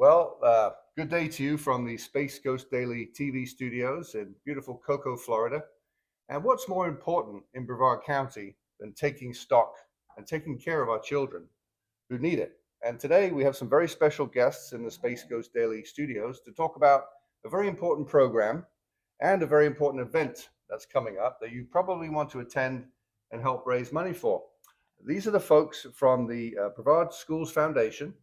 Well, good day to you from the Space Ghost Daily TV studios in beautiful Cocoa, Florida. And what's more important in Brevard County than taking stock and taking care of our children who need it? And today we have some very special guests in the Space Ghost Daily studios to talk about a very important program and a very important event that's coming up that you probably want to attend and help raise money for. These are the folks from the Brevard Schools Foundation,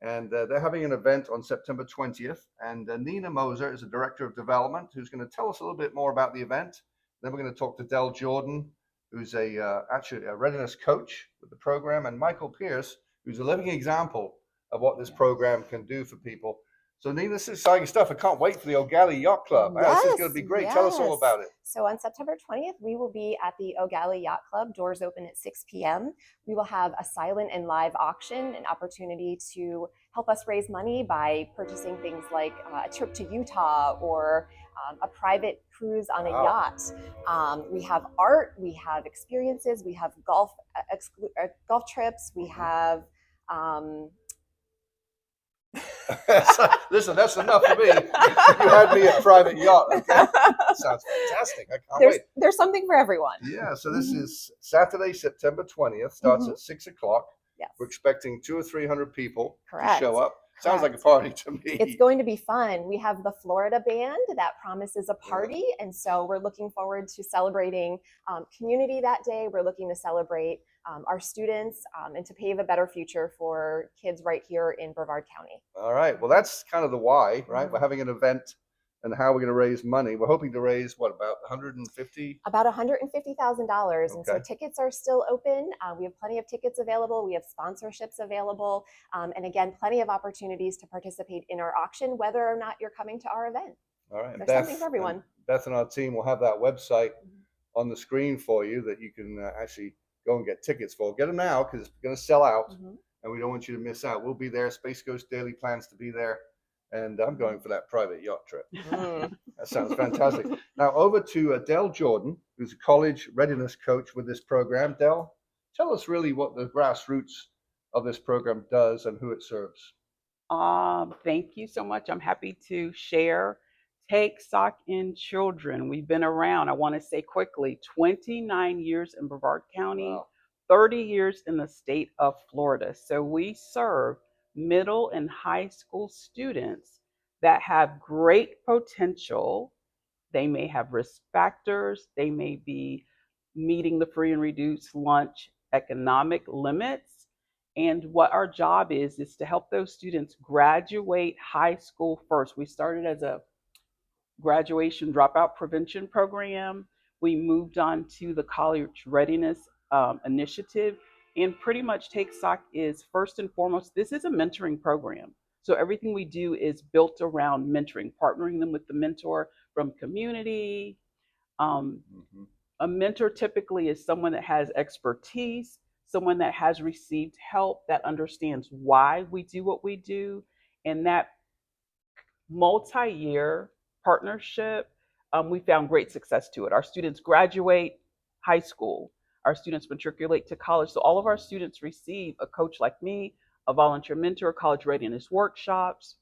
and they're having an event on September 20th. And Nina Moser is the Director of Development, who's going to tell us a little bit more about the event. Then we're going to talk to Del Jordan, who's actually a readiness coach with the program, and Michael Pierce, who's a living example of what this program can do for people. So Nina, this is exciting stuff. I can't wait for the Ogala Yacht Club. This is going to be great. Yes. Tell us all about it. So on September 20th, we will be at the Ogala Yacht Club. Doors open at 6 p.m. We will have a silent and live auction, an opportunity to help us raise money by purchasing things like a trip to Utah or a private cruise on a yacht. We have art, we have experiences, we have golf trips, we have Listen, that's enough for me. You had me a private yacht. Okay, that sounds fantastic. I can't wait. There's something for everyone. Yeah. So this is Saturday, September 20th. Starts at 6 o'clock. Yes. We're expecting 200 or 300 people to show up. Sounds like a party to me. It's going to be fun. We have the Florida band that promises a party, and so we're looking forward to celebrating community that day. We're looking to celebrate our students and to pave a better future for kids right here in Brevard County. All right. Well, that's kind of the why, right? We're having an event, and how we're going to raise money. We're hoping to raise what, about 150? About $150,000, and so tickets are still open. We have plenty of tickets available. We have sponsorships available, and again, plenty of opportunities to participate in our auction, whether or not you're coming to our event. All right. There's something for everyone. Beth and our team will have that website on the screen for you that you can actually go and get tickets for. Get them now because it's going to sell out, and we don't want you to miss out. We'll be there. Space Ghost Daily plans to be there. And I'm going for that private yacht trip. That sounds fantastic. Now over to Del Jordan, who's a college readiness coach with this program. Del, tell us really what the grassroots of this program does and who it serves. Thank you so much. I'm happy to share. Take Stock in Children. We've been around, I want to say quickly, 29 years in Brevard County, 30 years in the state of Florida. So we serve middle and high school students that have great potential. They may have risk factors. They may be meeting the free and reduced lunch economic limits. And what our job is to help those students graduate high school first. We started as a graduation dropout prevention program. We moved on to the college readiness initiative. And pretty much Take Stock is first and foremost, this is a mentoring program. So everything we do is built around mentoring, partnering them with the mentor from community. A mentor typically is someone that has expertise, someone that has received help, that understands why we do what we do. And that multi-year partnership, we found great success to it. Our students graduate high school. Our students matriculate to college. So all of our students receive a coach like me, a volunteer mentor, college readiness workshops,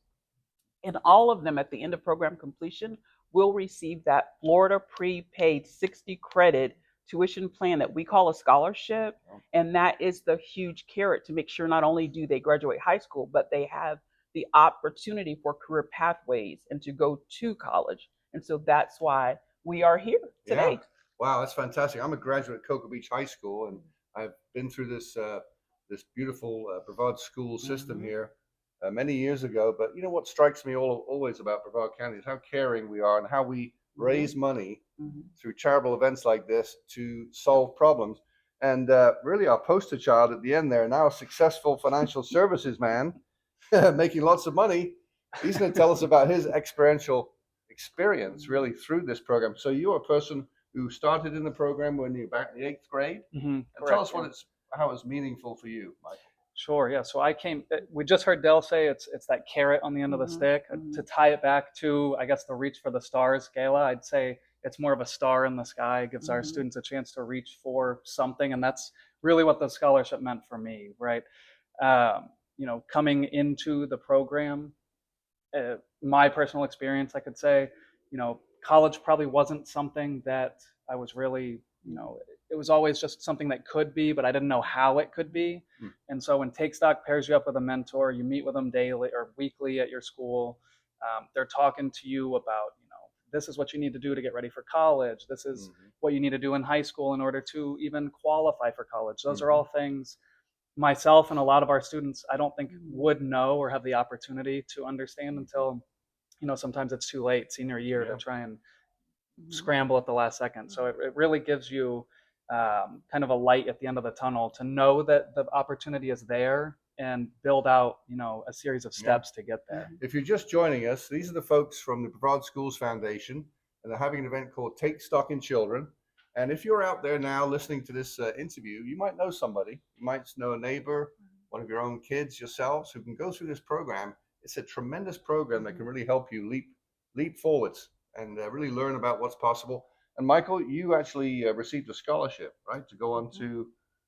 and all of them at the end of program completion will receive that Florida prepaid 60 credit tuition plan that we call a scholarship. And that is the huge carrot to make sure not only do they graduate high school, but they have the opportunity for career pathways and to go to college. And so that's why we are here today. Yeah. Wow, that's fantastic. I'm a graduate of Cocoa Beach High School, and I've been through this this beautiful Brevard school system here many years ago. But you know what strikes me always about Brevard County is how caring we are and how we raise money through charitable events like this to solve problems. And really our poster child at the end there, now a successful financial services man, making lots of money. He's going to tell us about his experiential experience really through this program. So you're a person who started in the program when you're back in the 8th grade. And tell us how it's meaningful for you, Michael. Sure, yeah. So we just heard Del say it's that carrot on the end of the stick. To tie it back to, I guess, the Reach for the Stars gala, I'd say it's more of a star in the sky. It gives our students a chance to reach for something. And that's really what the scholarship meant for me, right? Coming into the program, my personal experience, I could say, college probably wasn't something that I was really, it was always just something that could be, but I didn't know how it could be. And so when Take Stock pairs you up with a mentor, you meet with them daily or weekly at your school. They're talking to you about, this is what you need to do to get ready for college. This is what you need to do in high school in order to even qualify for college. Those are all things myself and a lot of our students, I don't think would know or have the opportunity to understand until, sometimes it's too late senior year to try and scramble at the last second. So it really gives you kind of a light at the end of the tunnel to know that the opportunity is there and build out, a series of steps to get there. If you're just joining us, these are the folks from the Brevard Schools Foundation, and they're having an event called Take Stock in Children. And if you're out there now listening to this interview, you might know somebody. You might know a neighbor, one of your own kids, yourselves, who can go through this program. It's a tremendous program that can really help you leap forwards and really learn about what's possible. And Michael, you actually received a scholarship, right, to go on to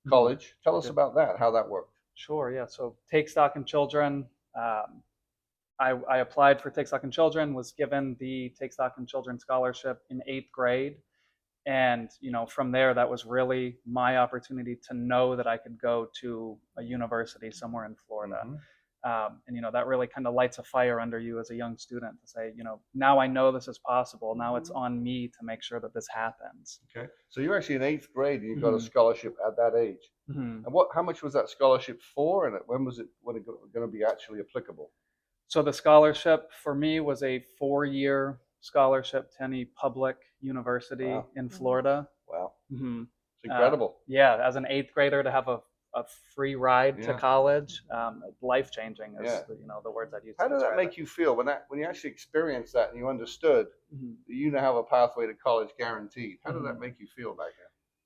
college. Tell us about that, how that worked. Sure, yeah. So Take Stock in Children, I applied for Take Stock in Children, was given the Take Stock in Children scholarship in 8th grade. And, from there, that was really my opportunity to know that I could go to a university somewhere in Florida. And, that really kind of lights a fire under you as a young student to say, now I know this is possible. Now it's on me to make sure that this happens. Okay. So you're actually in 8th grade and you got a scholarship at that age. And how much was that scholarship for? And when was it going to be actually applicable? So the scholarship for me was a 4-year scholarship to any public university in Florida. Wow. It's incredible. Yeah. As an 8th grader to have a free ride to college, life-changing is the words I'd use. How did that make you feel when you actually experienced that and you understood that you now have a pathway to college guaranteed? How did that make you feel back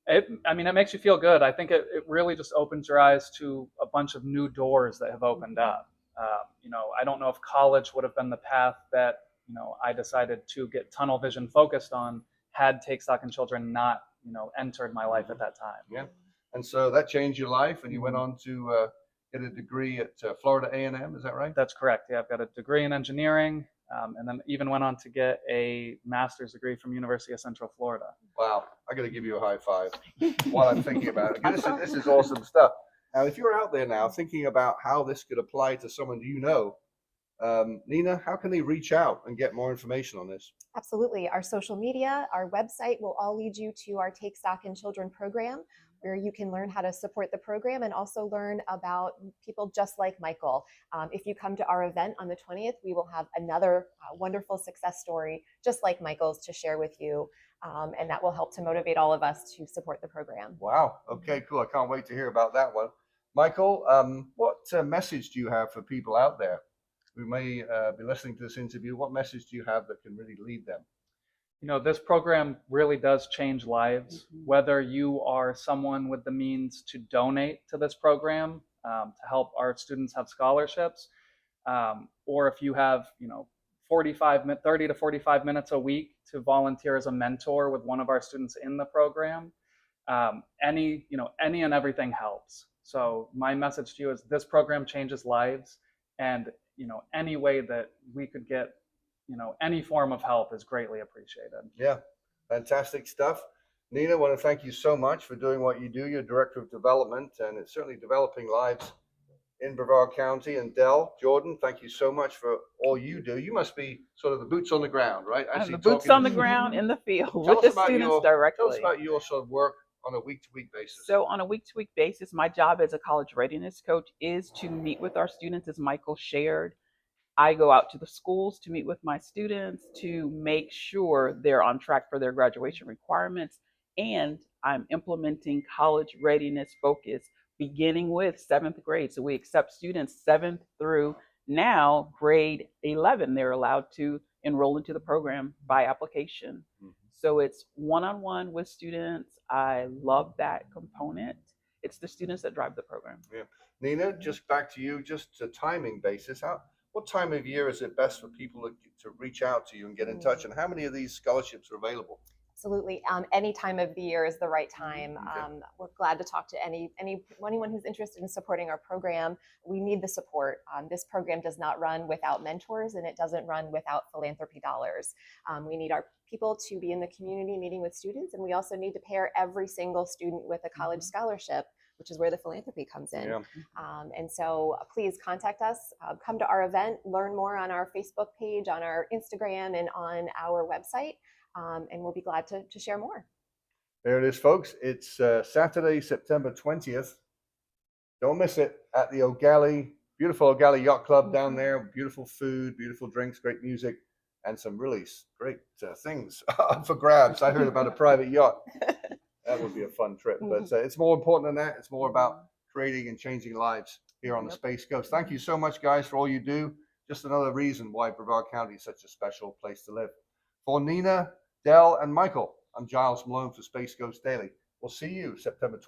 then? It makes you feel good. I think it really just opens your eyes to a bunch of new doors that have opened up. I don't know if college would have been the path that, I decided to get tunnel vision focused on had Take Stock in Children not, entered my life at that time. Yeah. And so that changed your life and you went on to get a degree at Florida A&M, is that right? That's correct. Yeah, I've got a degree in engineering and then even went on to get a master's degree from University of Central Florida. Wow. I got to give you a high five while I'm thinking about it. This is awesome stuff. Now, if you're out there now thinking about how this could apply to someone Nina, how can they reach out and get more information on this? Absolutely. Our social media, our website will all lead you to our Take Stock in Children program, where you can learn how to support the program and also learn about people just like Michael. If you come to our event on the 20th, we will have another wonderful success story just like Michael's to share with you. And that will help to motivate all of us to support the program. Wow. Okay, cool. I can't wait to hear about that one. Michael, what message do you have for people out there who may be listening to this interview? What message do you have that can really lead them? This program really does change lives. Whether you are someone with the means to donate to this program to help our students have scholarships, or if you have, 30 to 45 minutes a week to volunteer as a mentor with one of our students in the program, any and everything helps. So my message to you is this program changes lives, and any way that we could get any form of help is greatly appreciated. Yeah, fantastic stuff. Nina, I want to thank you so much for doing what you do. You're Director of Development, and it's certainly developing lives in Brevard County. And Del, Jordan, thank you so much for all you do. You must be sort of the boots on the ground, right? The boots on the ground in the field with the students directly. Tell us about your sort of work on a week-to-week basis. So on a week-to-week basis, my job as a college readiness coach is to meet with our students, as Michael shared. I go out to the schools to meet with my students to make sure they're on track for their graduation requirements. And I'm implementing college readiness focus beginning with 7th grade. So we accept students 7th through now grade 11. They're allowed to enroll into the program by application. So it's one-on-one with students. I love that component. It's the students that drive the program. Yeah. Nina, just back to you, just a timing basis. What time of year is it best for people to reach out to you and get in touch? And how many of these scholarships are available? Absolutely. Any time of the year is the right time. Okay. We're glad to talk to anyone who's interested in supporting our program. We need the support. This program does not run without mentors, and it doesn't run without philanthropy dollars. We need our people to be in the community meeting with students, and we also need to pair every single student with a college scholarship, which is where the philanthropy comes in. Yeah. And so please contact us, come to our event, learn more on our Facebook page, on our Instagram, and on our website. And we'll be glad to share more. There it is, folks. It's Saturday, September 20th. Don't miss it at the Ogala, beautiful Ogala Yacht Club down there. Beautiful food, beautiful drinks, great music, and some really great things for grabs. I heard about a private yacht. That would be a fun trip. But it's more important than that. It's more about creating and changing lives here on the Space Coast. Thank you so much, guys, for all you do. Just another reason why Brevard County is such a special place to live. For Nina, Del, and Michael, I'm Giles Malone for Space Coast Daily. We'll see you September 20th.